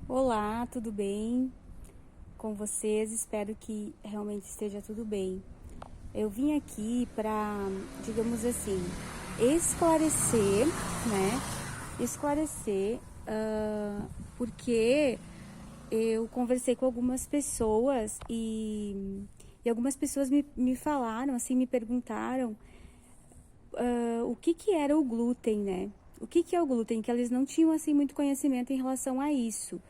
Olá, tudo bem com vocês? Espero que realmente esteja tudo bem. Eu vim aqui para, digamos assim, esclarecer, né? Esclarecer, porque eu conversei com algumas pessoas e algumas pessoas me falaram, assim, me perguntaram o que era o glúten, né? O que é o glúten? Que eles não tinham assim muito conhecimento em relação a isso.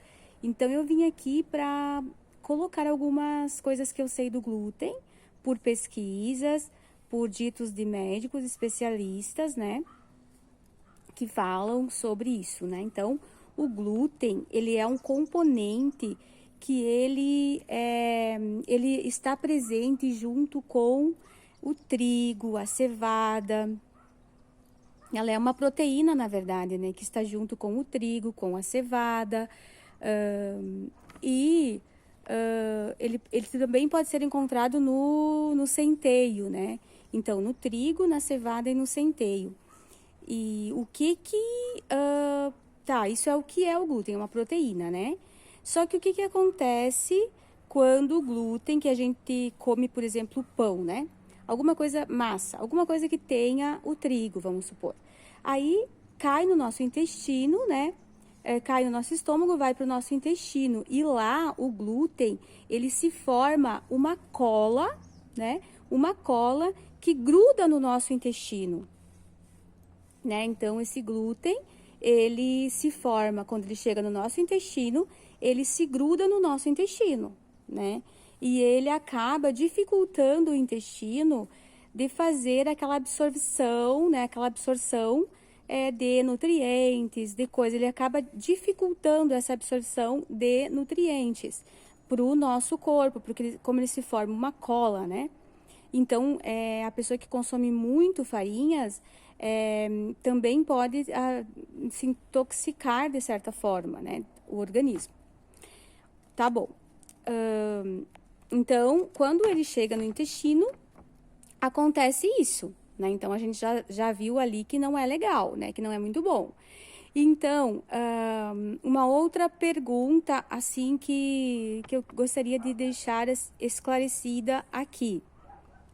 Então eu vim aqui para colocar algumas coisas que eu sei do glúten por pesquisas, por ditos de médicos especialistas, né? Que falam sobre isso, né? Então, o glúten, ele é um componente que ele está presente junto com o trigo, a cevada. Ela é uma proteína, na verdade, né? Que está junto com o trigo, com a cevada. Uh, e ele também pode ser encontrado no centeio, né? Então, no trigo, na cevada e no centeio. E o que que... tá, isso é o que é o glúten, é uma proteína, né? Só que o que que acontece quando o glúten, que a gente come, por exemplo, pão, né? Alguma coisa massa, alguma coisa que tenha o trigo, vamos supor. Aí cai no nosso intestino, né? Cai no nosso estômago, vai para o nosso intestino. E lá o glúten, ele se forma uma cola, né? Uma cola que gruda no nosso intestino, né? Então, esse glúten, ele se forma quando ele chega no nosso intestino, ele se gruda no nosso intestino, né? E ele acaba dificultando o intestino de fazer aquela absorção, né? Aquela absorção de nutrientes, de coisas. Ele acaba dificultando essa absorção de nutrientes para o nosso corpo, porque como ele se forma uma cola, né? Então, a pessoa que consome muito farinhas também pode se intoxicar de certa forma, né? O organismo. Tá bom. Então, quando ele chega no intestino, acontece isso, né? Então, a gente já viu ali que não é legal, né? Que não é muito bom. Então, uma outra pergunta, assim, que eu gostaria de deixar esclarecida aqui,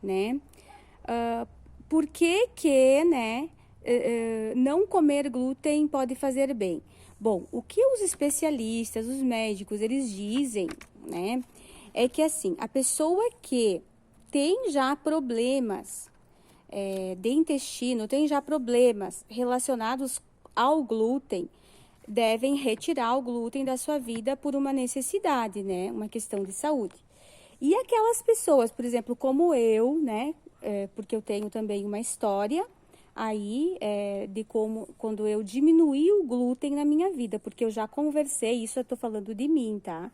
né? Por que que, né, não comer glúten pode fazer bem? Bom, o que os especialistas, os médicos, eles dizem, né, é que assim, a pessoa que tem já problemas de intestino, tem já problemas relacionados ao glúten, devem retirar o glúten da sua vida por uma necessidade, né, uma questão de saúde. E aquelas pessoas, por exemplo, como eu, né? Porque eu tenho também uma história aí de como quando eu diminuí o glúten na minha vida, porque eu já conversei, isso eu tô falando de mim, tá?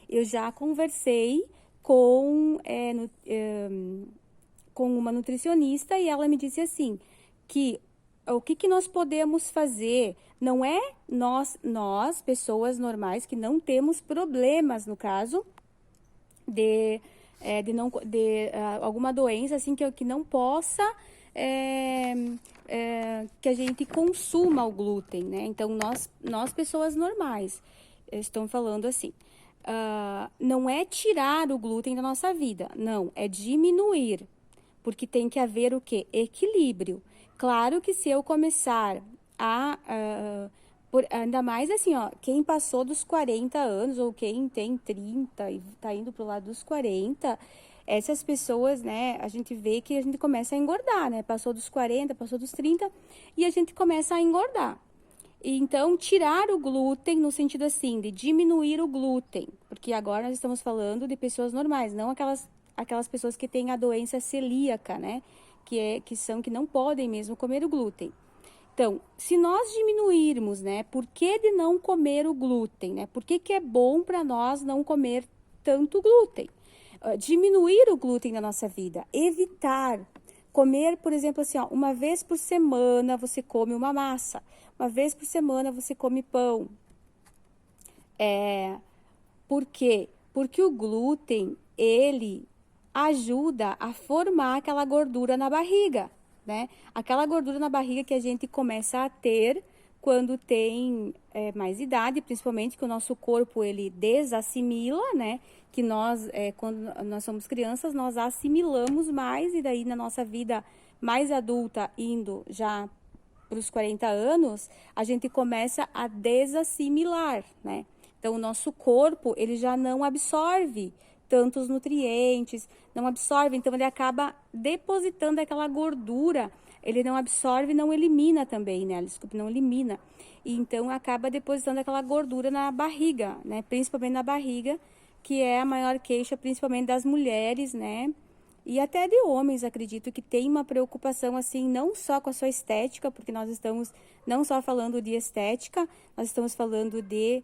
Eu já conversei com, com uma nutricionista e ela me disse assim, que o que nós podemos fazer não é nós, pessoas normais, que não temos problemas, no caso, de não de alguma doença assim que não possa que a gente consuma o glúten, né? Então nós pessoas normais estão falando assim, não é tirar o glúten da nossa vida, não, é diminuir, porque tem que haver o que? Equilíbrio. Claro que se eu começar ainda mais assim, ó, quem passou dos 40 anos ou quem tem 30 e tá indo pro lado dos 40, essas pessoas, né, a gente vê que a gente começa a engordar, né? Passou dos 40, passou dos 30 e a gente começa a engordar. Então, tirar o glúten no sentido assim, de diminuir o glúten, porque agora nós estamos falando de pessoas normais, não aquelas pessoas que têm a doença celíaca, né? Que não podem mesmo comer o glúten. Então, se nós diminuirmos, né, por que de não comer o glúten, né? Por que é bom para nós não comer tanto glúten? Diminuir o glúten na nossa vida, evitar comer, por exemplo, assim, ó, uma vez por semana você come uma massa, uma vez por semana você come pão. Por quê? Porque o glúten, ele ajuda a formar aquela gordura na barriga, né? Aquela gordura na barriga que a gente começa a ter quando tem mais idade, principalmente que o nosso corpo ele desassimila, né? Que nós, quando nós somos crianças, nós assimilamos mais e daí na nossa vida mais adulta, indo já para os 40 anos, a gente começa a desassimilar, né? Então, o nosso corpo, ele já não absorve tantos nutrientes, não absorve, então ele acaba depositando aquela gordura, ele não absorve, não elimina também, né? Desculpa, não elimina. E então acaba depositando aquela gordura na barriga, né? Principalmente na barriga, que é a maior queixa, principalmente das mulheres, né? E até de homens, acredito que tem uma preocupação assim, não só com a sua estética, porque nós estamos não só falando de estética, nós estamos falando de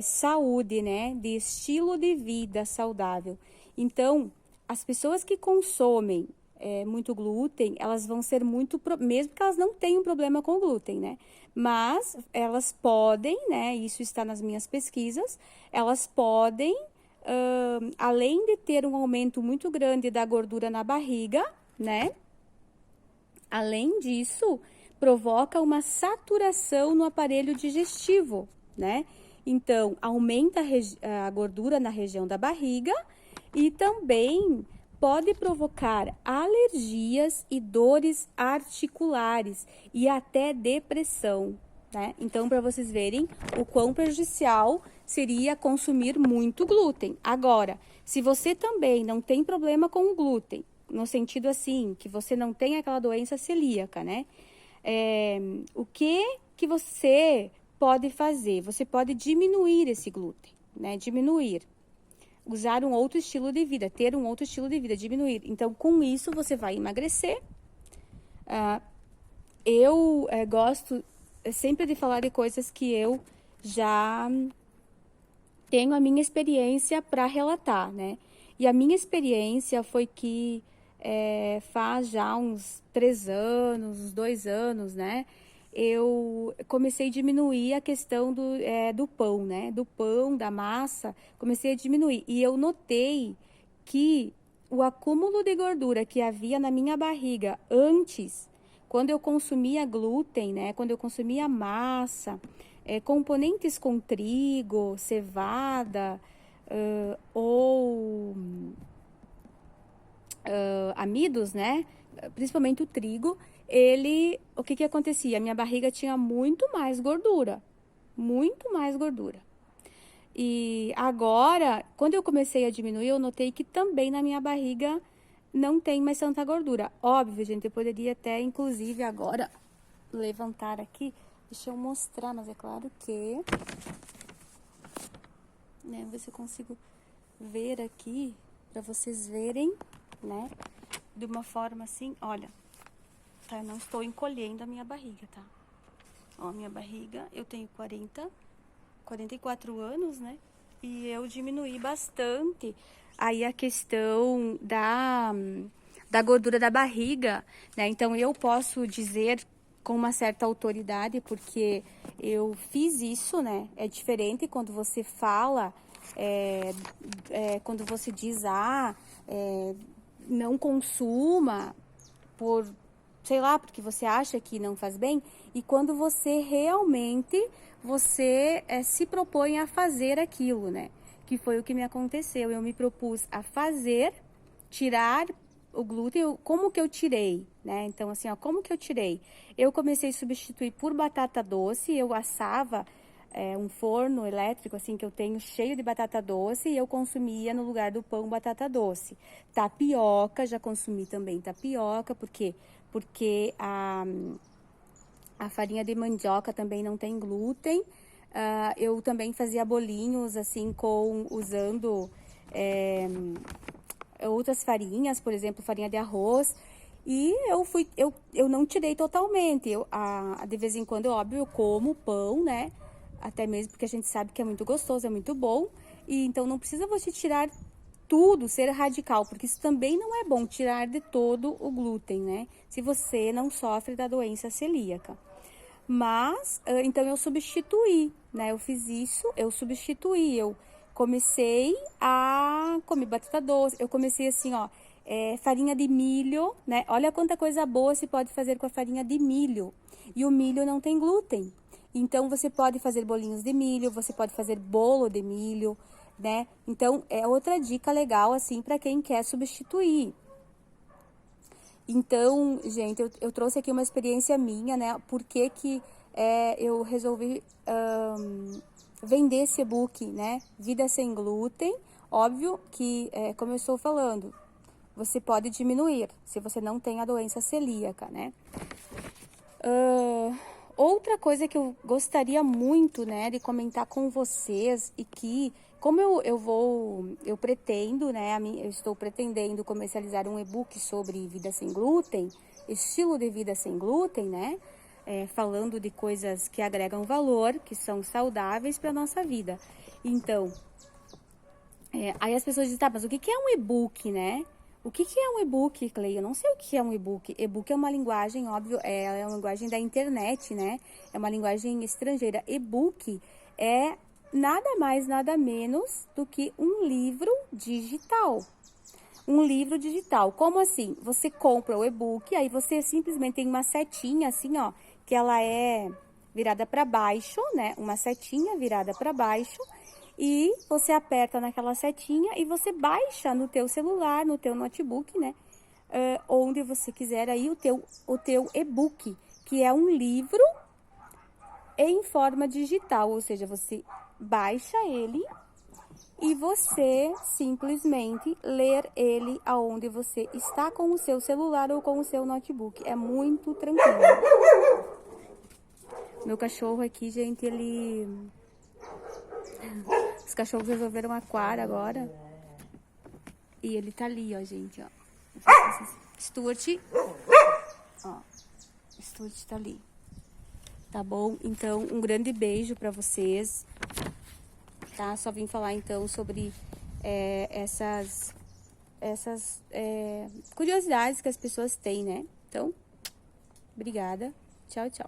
saúde, né? De estilo de vida saudável. Então, as pessoas que consomem muito glúten, elas vão ser muito, mesmo que elas não tenham problema com glúten, né? Mas elas podem, né? Isso está nas minhas pesquisas, elas podem, além de ter um aumento muito grande da gordura na barriga, né? Além disso, provoca uma saturação no aparelho digestivo, né? Então, aumenta a gordura na região da barriga e também pode provocar alergias e dores articulares e até depressão, né? Então, para vocês verem o quão prejudicial seria consumir muito glúten. Agora, se você também não tem problema com o glúten, no sentido assim, que você não tem aquela doença celíaca, né? O que você pode fazer? Você pode diminuir esse glúten, né? Diminuir. Usar um outro estilo de vida, ter um outro estilo de vida, diminuir. Então, com isso, você vai emagrecer. Eu gosto sempre de falar de coisas que eu já tenho a minha experiência para relatar, né? E a minha experiência foi que faz já uns 3 anos, uns 2 anos, né? Eu comecei a diminuir a questão do pão, né? Do pão, da massa, comecei a diminuir. E eu notei que o acúmulo de gordura que havia na minha barriga antes, quando eu consumia glúten, né? Quando eu consumia massa, componentes com trigo, cevada, ou amidos, né? Principalmente o trigo, o que acontecia? A minha barriga tinha muito mais gordura, muito mais gordura. E agora, quando eu comecei a diminuir, eu notei que também na minha barriga não tem mais tanta gordura. Óbvio, gente, eu poderia até, inclusive, agora levantar aqui, deixa eu mostrar, mas é claro que, né, ver se eu consigo ver aqui, para vocês verem, né, de uma forma assim, olha, tá, eu não estou encolhendo a minha barriga, tá? Ó, a minha barriga, eu tenho 44 anos, né, e eu diminuí bastante aí a questão da gordura da barriga, né, então eu posso dizer com uma certa autoridade, porque eu fiz isso, né, é diferente quando você fala, quando você diz, não consuma por, sei lá, porque você acha que não faz bem, e quando você realmente, se propõe a fazer aquilo, né? Que foi o que me aconteceu. Eu me propus a fazer, tirar o glúten. Como que eu tirei, né? Então, assim, ó, como que eu tirei? Eu comecei a substituir por batata doce, eu assava um forno elétrico, assim, que eu tenho cheio de batata doce, e eu consumia no lugar do pão batata doce. Tapioca, já consumi também tapioca, por quê? Porque a farinha de mandioca também não tem glúten. Eu também fazia bolinhos, assim, usando outras farinhas, por exemplo, farinha de arroz. E eu não tirei totalmente. De vez em quando, óbvio, eu como pão, né? Até mesmo porque a gente sabe que é muito gostoso, é muito bom. E então não precisa você tirar tudo, ser radical, porque isso também não é bom, tirar de todo o glúten, né? Se você não sofre da doença celíaca. Mas, então eu substituí, né? Eu fiz isso, eu substituí, eu comecei a comer batata doce, eu comecei assim, ó, farinha de milho, né? Olha quanta coisa boa se pode fazer com a farinha de milho. E o milho não tem glúten. Então, você pode fazer bolinhos de milho, você pode fazer bolo de milho, né? Então, é outra dica legal, assim, para quem quer substituir. Então, gente, eu trouxe aqui uma experiência minha, né? Por que eu resolvi vender esse e-book, né? Vida Sem Glúten. Óbvio que, como eu estou falando, você pode diminuir se você não tem a doença celíaca, né? Outra coisa que eu gostaria muito, né, de comentar com vocês e que, como eu pretendo, né, eu estou pretendendo comercializar um e-book sobre vida sem glúten, estilo de vida sem glúten, né, falando de coisas que agregam valor, que são saudáveis para nossa vida. Então, aí as pessoas dizem, tá, mas o que é um e-book, né? O que é um e-book, Clay? Eu não sei o que é um e-book. E-book é uma linguagem, óbvio, é uma linguagem da internet, né? É uma linguagem estrangeira. E-book é nada mais, nada menos do que um livro digital. Um livro digital. Como assim? Você compra o e-book, aí você simplesmente tem uma setinha assim, ó, que ela é virada para baixo, né? Uma setinha virada para baixo. E você aperta naquela setinha e você baixa no teu celular, no teu notebook, né? Onde você quiser aí o teu e-book, que é um livro em forma digital, ou seja, você baixa ele e você simplesmente ler ele aonde você está com o seu celular ou com o seu notebook. É muito tranquilo. Meu cachorro aqui, gente, os cachorros resolveram aquar agora. E ele tá ali, ó, gente, ó. Stuart. Ó. Stuart tá ali. Tá bom? Então, um grande beijo pra vocês. Tá? Só vim falar, então, sobre essas curiosidades que as pessoas têm, né? Então, obrigada. Tchau, tchau.